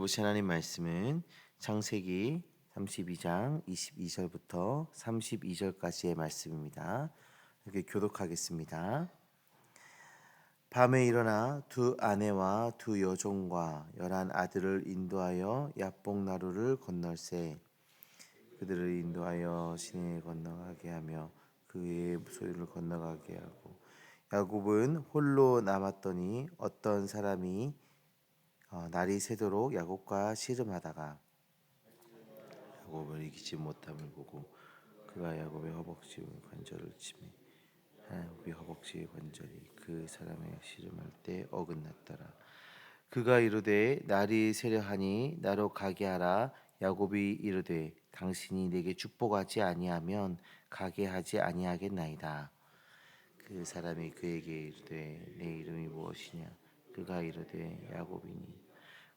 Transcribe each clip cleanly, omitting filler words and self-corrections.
보신 하나님 말씀은 창세기 32장 22절부터 32절까지의 말씀입니다. 이렇게 교독하겠습니다. 밤에 일어나 두 아내와 두 여종과 11 아들을 인도하여 야복나루를 건널세. 그들을 인도하여 시내에 건너가게 하며 그 위에 소유를 건너가게 하고, 야곱은 홀로 남았더니 어떤 사람이 날이 새도록 야곱과 씨름하다가 야곱을 이기지 못함을 보고 그가 야곱의 허벅지 관절을 치매 야곱의 허벅지 관절이 그 사람의 씨름할 때 어긋났더라. 그가 이르되 날이 새려하니 나로 가게 하라. 야곱이 이르되 당신이 내게 축복하지 아니하면 가게 하지 아니하겠나이다. 그 사람이 그에게 이르되 내 이름이 무엇이냐. 그가 이르되 야곱이니.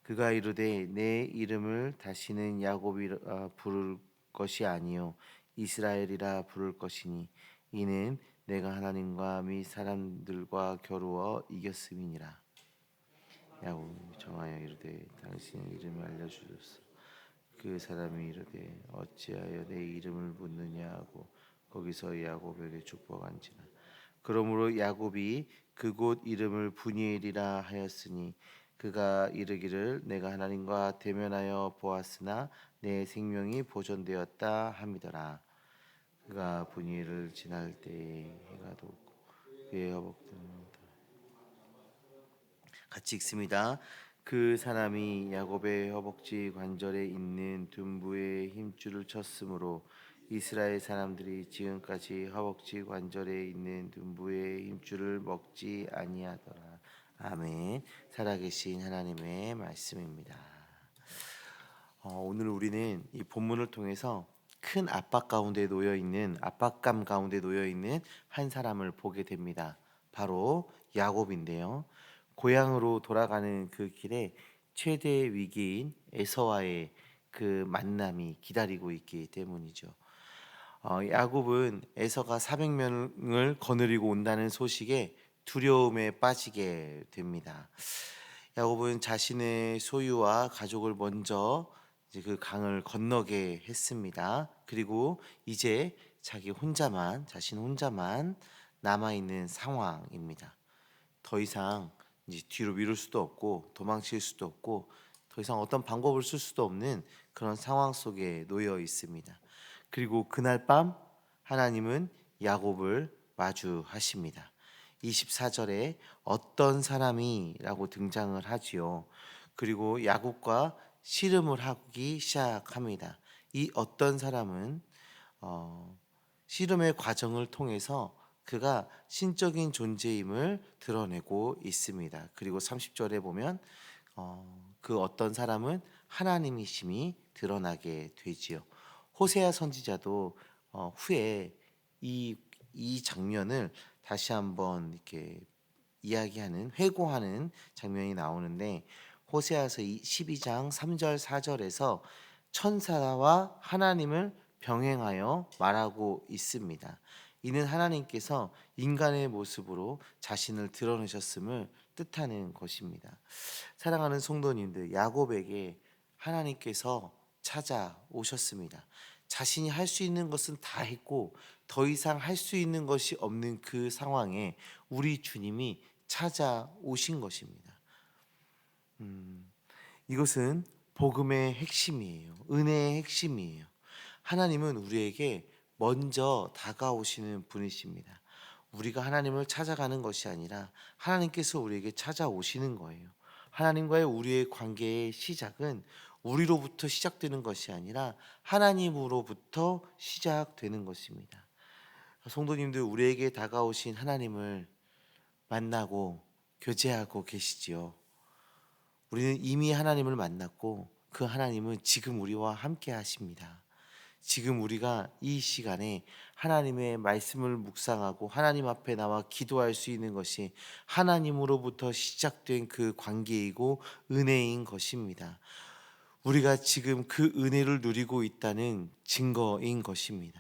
그가 이르되 내 이름을 다시는 야곱이라 부를 것이 아니요 이스라엘이라 부를 것이니 이는 내가 하나님과 및 사람들과 겨루어 이겼음이니라. 야곱이 정하여 이르되 당신의 이름을 알려주소서. 그 사람이 이르되 어찌하여 내 이름을 묻느냐 하고 거기서 야곱에게 축복한지라. 그러므로 야곱이 그곳 이름을 브니엘이라 하였으니 그가 이르기를 내가 하나님과 대면하여 보았으나 내 생명이 보존되었다 함이더라. 그가 브니엘을 지날 때에 해가 돋고 그의 허벅지는 같이 읽습니다. 그 사람이 야곱의 허벅지 관절에 있는 둔부의 힘줄을 쳤으므로 이스라엘 사람들이 지금까지 허벅지 관절에 있는 둔부의 힘줄을 먹지 아니하더라. 아멘. 살아계신 하나님의 말씀입니다. 오늘 우리는 이 본문을 통해서 큰 압박감 가운데 놓여 있는 한 사람을 보게 됩니다. 바로 야곱인데요. 고향으로 돌아가는 그 길에 최대 위기인 에서와의 그 만남이 기다리고 있기 때문이죠. 야곱은 에서가 400명을 거느리고 온다는 소식에 두려움에 빠지게 됩니다. 야곱은 자신의 소유와 가족을 먼저 이제 그 강을 건너게 했습니다. 그리고 이제 자신 혼자만 남아 있는 상황입니다. 더 이상 이제 뒤로 미룰 수도 없고 도망칠 수도 없고 더 이상 어떤 방법을 쓸 수도 없는 그런 상황 속에 놓여 있습니다. 그리고 그날 밤 하나님은 야곱을 마주하십니다. 24절에 어떤 사람이라고 등장을 하지요. 그리고 야곱과 씨름을 하기 시작합니다. 이 어떤 사람은 씨름의 과정을 통해서 그가 신적인 존재임을 드러내고 있습니다. 그리고 30절에 보면 그 어떤 사람은 하나님이심이 드러나게 되지요. 호세아 선지자도 후에 이 장면을 다시 한번 이렇게 이야기하는 회고하는 장면이 나오는데 호세아서 12장 3절 4절에서 천사와 하나님을 병행하여 말하고 있습니다. 이는 하나님께서 인간의 모습으로 자신을 드러내셨음을 뜻하는 것입니다. 사랑하는 성도님들, 야곱에게 하나님께서 찾아오셨습니다. 자신이 할 수 있는 것은 다 했고 더 이상 할 수 있는 것이 없는 그 상황에 우리 주님이 찾아오신 것입니다. 이것은 복음의 핵심이에요. 은혜의 핵심이에요. 하나님은 우리에게 먼저 다가오시는 분이십니다. 우리가 하나님을 찾아가는 것이 아니라 하나님께서 우리에게 찾아오시는 거예요. 하나님과의 우리의 관계의 시작은 우리로부터 시작되는 것이 아니라 하나님으로부터 시작되는 것입니다. 성도님들, 우리에게 다가오신 하나님을 만나고 교제하고 계시지요. 우리는 이미 하나님을 만났고 그 하나님은 지금 우리와 함께 하십니다. 지금 우리가 이 시간에 하나님의 말씀을 묵상하고 하나님 앞에 나와 기도할 수 있는 것이 하나님으로부터 시작된 그 관계이고 은혜인 것입니다. 우리가 지금 그 은혜를 누리고 있다는 증거인 것입니다.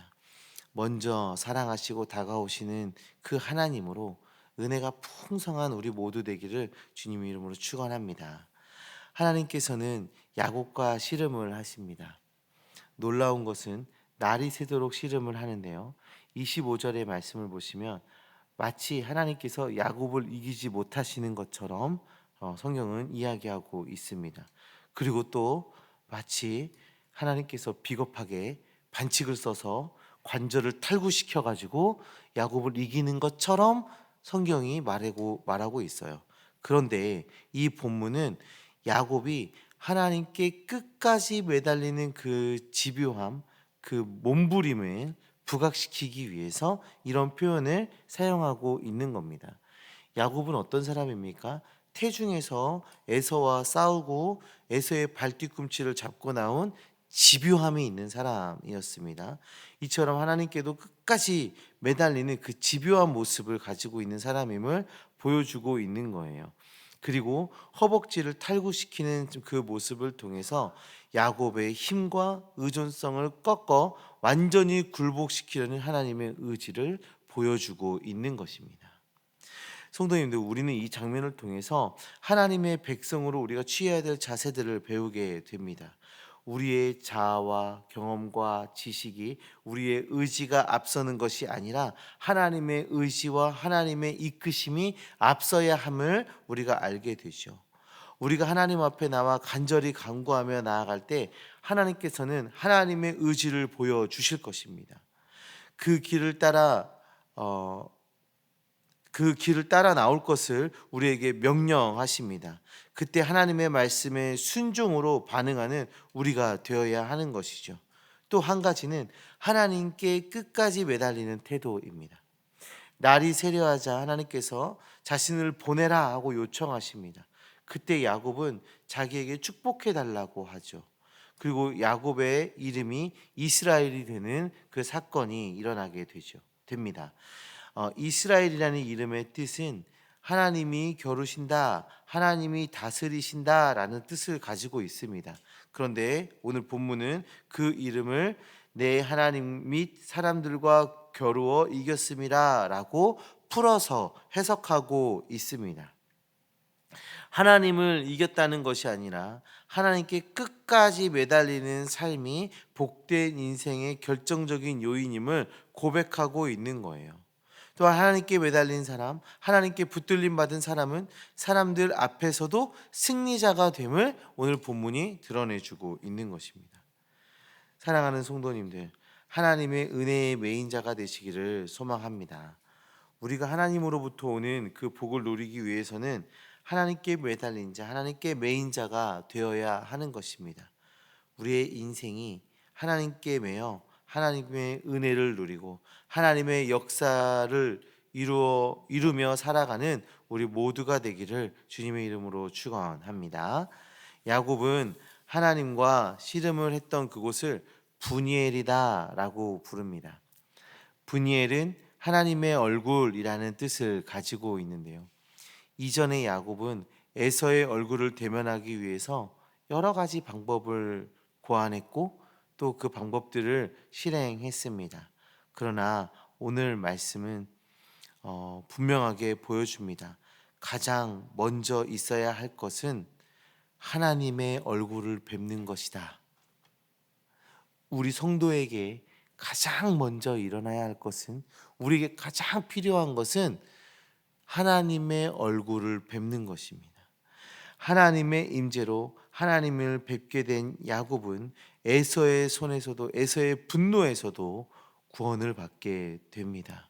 먼저 사랑하시고 다가오시는 그 하나님으로 은혜가 풍성한 우리 모두 되기를 주님의 이름으로 축원합니다. 하나님께서는 야곱과 씨름을 하십니다. 놀라운 것은 날이 새도록 씨름을 하는데요. 25절의 말씀을 보시면 마치 하나님께서 야곱을 이기지 못하시는 것처럼 성경은 이야기하고 있습니다. 그리고 또 마치 하나님께서 비겁하게 반칙을 써서 관절을 탈구시켜 가지고 야곱을 이기는 것처럼 성경이 말하고 있어요. 그런데 이 본문은 야곱이 하나님께 끝까지 매달리는 그 집요함, 그 몸부림을 부각시키기 위해서 이런 표현을 사용하고 있는 겁니다. 야곱은 어떤 사람입니까? 태중에서 에서와 싸우고 에서의 발뒤꿈치를 잡고 나온 집요함이 있는 사람이었습니다. 이처럼 하나님께도 끝까지 매달리는 그 집요한 모습을 가지고 있는 사람임을 보여주고 있는 거예요. 그리고 허벅지를 탈구시키는 그 모습을 통해서 야곱의 힘과 의존성을 꺾어 완전히 굴복시키려는 하나님의 의지를 보여주고 있는 것입니다. 성도님들, 우리는 이 장면을 통해서 하나님의 백성으로 우리가 취해야 될 자세들을 배우게 됩니다. 우리의 자아와 경험과 지식이 우리의 의지가 앞서는 것이 아니라 하나님의 의지와 하나님의 이끄심이 앞서야 함을 우리가 알게 되죠. 우리가 하나님 앞에 나와 간절히 간구하며 나아갈 때 하나님께서는 하나님의 의지를 보여주실 것입니다. 그 길을 따라 나올 것을 우리에게 명령하십니다. 그때 하나님의 말씀에 순종으로 반응하는 우리가 되어야 하는 것이죠. 또 한 가지는 하나님께 끝까지 매달리는 태도입니다. 날이 세려하자 하나님께서 자신을 보내라 하고 요청하십니다. 그때 야곱은 자기에게 축복해 달라고 하죠. 그리고 야곱의 이름이 이스라엘이 되는 그 사건이 일어나게 됩니다. 이스라엘이라는 이름의 뜻은 하나님이 겨루신다, 하나님이 다스리신다라는 뜻을 가지고 있습니다. 그런데 오늘 본문은 그 이름을 내 하나님 및 사람들과 겨루어 이겼음이라라고 풀어서 해석하고 있습니다. 하나님을 이겼다는 것이 아니라 하나님께 끝까지 매달리는 삶이 복된 인생의 결정적인 요인임을 고백하고 있는 거예요. 또한 하나님께 매달린 사람, 하나님께 붙들림 받은 사람은 사람들 앞에서도 승리자가 됨을 오늘 본문이 드러내주고 있는 것입니다. 사랑하는 성도님들, 하나님의 은혜의 메인자가 되시기를 소망합니다. 우리가 하나님으로부터 오는 그 복을 누리기 위해서는 하나님께 매달린 자, 하나님께 메인자가 되어야 하는 것입니다. 우리의 인생이 하나님께 매여 하나님의 은혜를 누리고 하나님의 역사를 이루며 살아가는 우리 모두가 되기를 주님의 이름으로 축원합니다. 야곱은 하나님과 씨름을 했던 그곳을 분이엘이다라고 부릅니다. 분이엘은 하나님의 얼굴이라는 뜻을 가지고 있는데요. 이전에 야곱은 에서의 얼굴을 대면하기 위해서 여러 가지 방법을 고안했고 또 그 방법들을 실행했습니다. 그러나 오늘 말씀은 분명하게 보여줍니다. 가장 먼저 있어야 할 것은 하나님의 얼굴을 뵙는 것이다. 우리 성도에게 가장 먼저 일어나야 할 것은, 우리에게 가장 필요한 것은 하나님의 얼굴을 뵙는 것입니다. 하나님의 임재로 하나님을 뵙게 된 야곱은 에서의 손에서도, 에서의 분노에서도 구원을 받게 됩니다.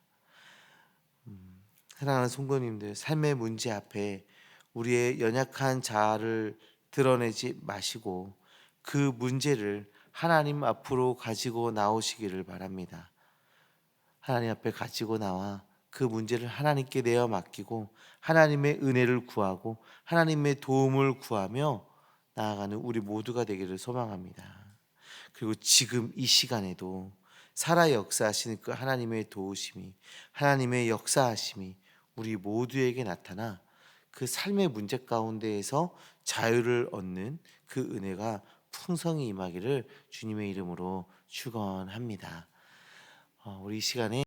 사랑하는 성도님들, 삶의 문제 앞에 우리의 연약한 자아를 드러내지 마시고 그 문제를 하나님 앞으로 가지고 나오시기를 바랍니다. 하나님 앞에 가지고 나와 그 문제를 하나님께 내어 맡기고 하나님의 은혜를 구하고 하나님의 도움을 구하며 나아가는 우리 모두가 되기를 소망합니다. 그리고 지금 이 시간에도 살아 역사하시는 그 하나님의 도우심이, 하나님의 역사하심이 우리 모두에게 나타나 그 삶의 문제 가운데에서 자유를 얻는 그 은혜가 풍성히 임하기를 주님의 이름으로 축원합니다. 우리 이 시간에